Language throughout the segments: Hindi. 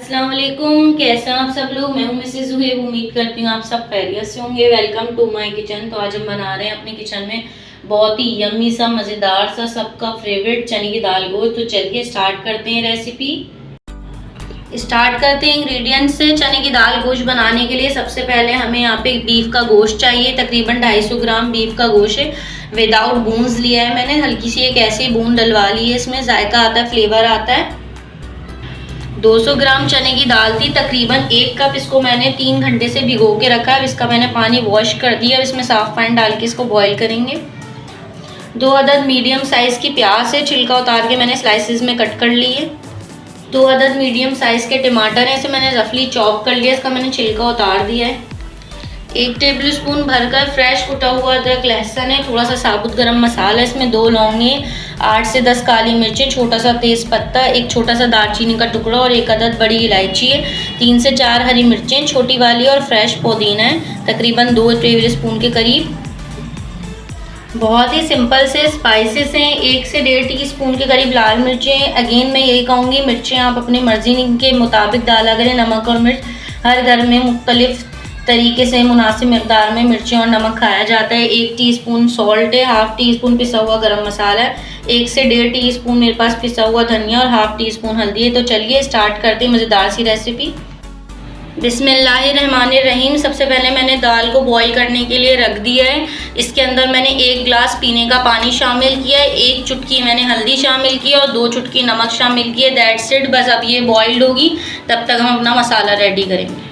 अस्सलाम वालेकुम, कैसे हैं आप सब लोग। मैं हूं मिसेज़ ज़ुहैब। उम्मीद करती हूँ आप सब खैरियत से होंगे। Welcome to my kitchen. तो आज हम बना रहे हैं अपने किचन में बहुत ही यम्मी सा मज़ेदार सा सबका फेवरेट चने की दाल गोश्त। तो चलिए स्टार्ट करते हैं रेसिपी। स्टार्ट करते हैं इंग्रेडिएंट्स से। चने की दाल गोश्त बनाने के लिए सबसे पहले हमें यहाँ पे बीफ का गोश्त चाहिए। तकरीबन 250 ग्राम बीफ का गोश्त है, विदाउट बोन्स लिया है मैंने। हल्की सी एक ऐसी बूंद डलवा ली है, इसमें जायका आता है, फ्लेवर आता है। 200 ग्राम चने की दाल थी, तकरीबन 1 कप इसको मैंने 3 घंटे से भिगो के रखा है। इसका मैंने पानी वॉश कर दिया। इसमें साफ पानी डाल के इसको बॉईल करेंगे। 2 अदद मीडियम साइज़ की प्याज है, छिलका उतार के मैंने स्लाइसिस में कट कर ली है। 2 अदद मीडियम साइज़ के टमाटर हैं, इसे मैंने रफली चॉप कर लिया। इसका मैंने छिलका उतार दिया है। 1 टेबल स्पून भरकर फ्रेश कुटा हुआ अदरक लहसुन है। थोड़ा सा साबुत गरम मसाला, इसमें 2 लौंगे, 8 से 10 काली मिर्चें, छोटा सा तेज़ पत्ता, एक छोटा सा दालचीनी का टुकड़ा और 1 अदद बड़ी इलायची है। 3 से 4 हरी मिर्चें छोटी वाली और फ्रेश पुदीना है, तकरीबन 2 टेबल स्पून के करीब। बहुत ही सिंपल से स्पाइसेस हैं। 1 से 1.5 टीस्पून के करीब लाल मिर्चें। अगेन मैं यही कहूँगी, मिर्चें आप अपनी मर्जी के मुताबिक डाला करें। नमक और मिर्च हर घर में मुख्तलिफ तरीके से मुनासिब मिकदार में मिर्चें और नमक खाया जाता है। 1 टीस्पून सॉल्ट है, हाफ़ टी स्पून पिसा हुआ गरम मसाला है, 1 से 1.5 टीस्पून मेरे पास पिसा हुआ धनिया और हाफ़ टी स्पून हल्दी है। तो चलिए स्टार्ट करते हैं मज़ेदार सी रेसिपी। बिस्मिल्लाहिर्रहमानिर्रहीम। सबसे पहले मैंने दाल को बॉईल करने के लिए रख दिया है। इसके अंदर मैंने 1 गिलास पीने का पानी शामिल किया है, 1 चुटकी मैंने हल्दी शामिल की और 2 चुटकी नमक शामिल किए। दैट्स इट, बस अब ये बॉइल्ड होगी, तब तक हम अपना मसाला रेडी करेंगे।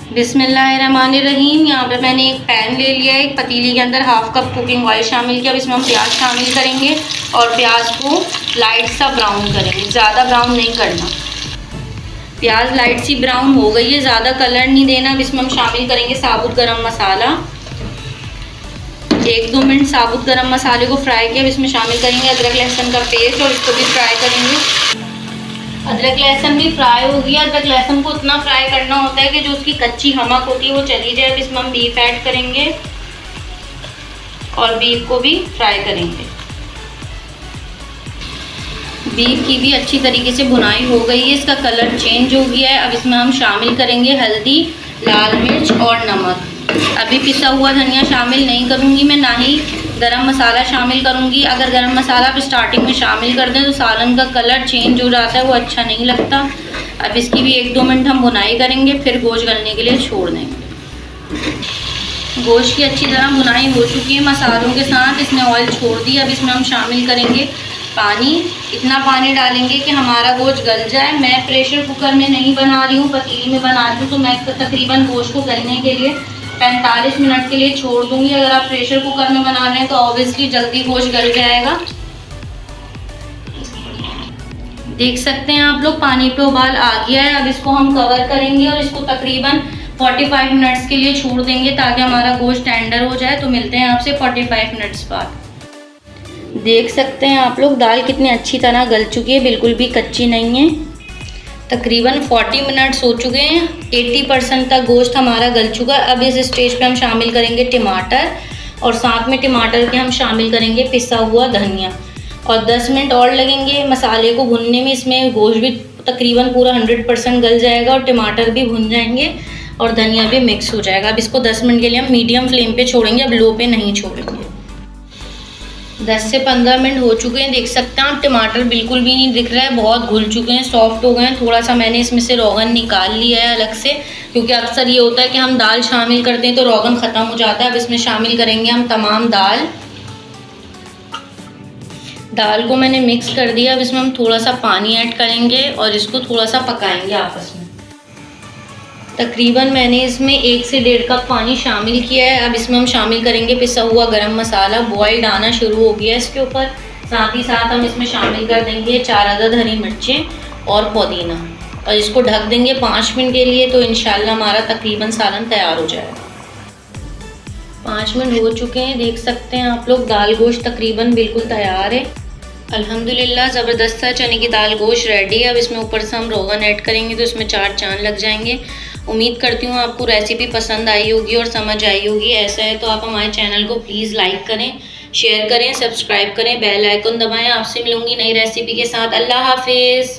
बिस्मिल्लाहिर्रहमानिर्रहीम। यहाँ पे मैंने एक पैन ले लिया है, एक पतीली के अंदर हाफ़ कप कुकिंग ऑयल शामिल किया। अब इसमें हम प्याज शामिल करेंगे और प्याज को लाइट सा ब्राउन करेंगे, ज़्यादा ब्राउन नहीं करना। प्याज लाइट सी ब्राउन हो गई है, ज़्यादा कलर नहीं देना। अब इसमें हम शामिल करेंगे साबुत गरम मसाला। 1-2 मिनट साबुत गरम मसाले को फ्राई किया। अब इसमें शामिल करेंगे अदरक लहसुन का पेस्ट और इसको भी फ्राई करेंगे। अदरक लहसुन भी फ्राई हो गया। अदरक लहसुन को उतना फ्राई करना होता है कि जो उसकी कच्ची हमक होती है वो चली जाए। अब इसमें हम बीफ ऐड करेंगे और बीफ को भी फ्राई करेंगे। बीफ की भी अच्छी तरीके से भुनाई हो गई है, इसका कलर चेंज हो गया है। अब इसमें हम शामिल करेंगे हल्दी, लाल मिर्च और नमक। अभी पिसा हुआ धनिया शामिल नहीं करूँगी मैं, ना ही गरम मसाला शामिल करूँगी। अगर गरम मसाला आप स्टार्टिंग में शामिल कर दें तो सालन का कलर चेंज हो जाता है, वो अच्छा नहीं लगता। अब इसकी भी 1-2 मिनट हम भुनाई करेंगे, फिर गोश्त गलने के लिए छोड़ देंगे। गोश्त की अच्छी तरह भुनाई हो चुकी है मसालों के साथ, इसने ऑयल छोड़ दिया। अब इसमें हम शामिल करेंगे पानी। इतना पानी डालेंगे कि हमारा गोश्त गल जाए। मैं प्रेशर कुकर में नहीं बना रही हूँ, पतीली में बना रही हूँ, तो मैं तकरीबन गोश्त को गलने के लिए 45 मिनट के लिए छोड़ दूँगी। अगर आप प्रेशर कुकर में बना रहे हैं तो ऑब्वियसली जल्दी गोश्त गल जाएगा। देख सकते हैं आप लोग, पानी पे उबाल आ गया है। अब इसको हम कवर करेंगे और इसको तकरीबन 45 मिनट्स के लिए छोड़ देंगे ताकि हमारा गोश्त टेंडर हो जाए। तो मिलते हैं आपसे 45 मिनट्स बाद। देख सकते हैं आप लोग, दाल कितनी अच्छी तरह गल चुकी है, बिल्कुल भी कच्ची नहीं है। तकरीबन 40 मिनट्स हो चुके हैं, 80% तक गोश्त हमारा गल चुका है। अब इस स्टेज पे हम शामिल करेंगे टमाटर और साथ में टमाटर के हम शामिल करेंगे पिसा हुआ धनिया। और 10 मिनट और लगेंगे मसाले को भुनने में। इसमें गोश्त भी तकरीबन पूरा 100% गल जाएगा और टमाटर भी भुन जाएंगे और धनिया भी मिक्स हो जाएगा। अब इसको 10 मिनट के लिए हम मीडियम फ्लेम पे छोड़ेंगे, अब लो पे नहीं छोड़ेंगे। 10 से 15 मिनट हो चुके हैं। देख सकते हैं आप, टमाटर बिल्कुल भी नहीं दिख रहा है, बहुत घुल चुके हैं, सॉफ्ट हो गए हैं। थोड़ा सा मैंने इसमें से रोगन निकाल लिया है अलग से, क्योंकि अक्सर ये होता है कि हम दाल शामिल करते हैं तो रोगन ख़त्म हो जाता है। अब इसमें शामिल करेंगे हम तमाम दाल को मैंने मिक्स कर दिया। अब इसमें हम थोड़ा सा पानी ऐड करेंगे और इसको थोड़ा सा पकाएंगे आपस में। तकरीबन मैंने इसमें 1 से 1.5 कप पानी शामिल किया है। अब इसमें हम शामिल करेंगे पिसा हुआ गरम मसाला। बॉइल्ड आना शुरू हो गया इसके ऊपर। साथ ही साथ हम इसमें शामिल कर देंगे 4 अदद हरी मिर्चें और पुदीना और इसको ढक देंगे 5 मिनट के लिए। तो इंशाल्लाह हमारा तकरीबन सालन तैयार हो जाएगा। 5 मिनट हो चुके हैं। देख सकते हैं आप लोग, दाल गोश्त तकरीबन बिल्कुल तैयार है। अल्हम्दुलिल्लाह ज़बरदस्त सा चने की दाल गोश्त रेडी है। अब इसमें ऊपर से हम रोगन ऐड करेंगे तो इसमें 4 चांद लग जाएंगे। उम्मीद करती हूँ आपको रेसिपी पसंद आई होगी और समझ आई होगी। ऐसा है तो आप हमारे चैनल को प्लीज़ लाइक करें, शेयर करें, सब्सक्राइब करें, बेल आइकन दबाएं। आपसे मिलूंगी नई रेसिपी के साथ। अल्लाह हाफिज़।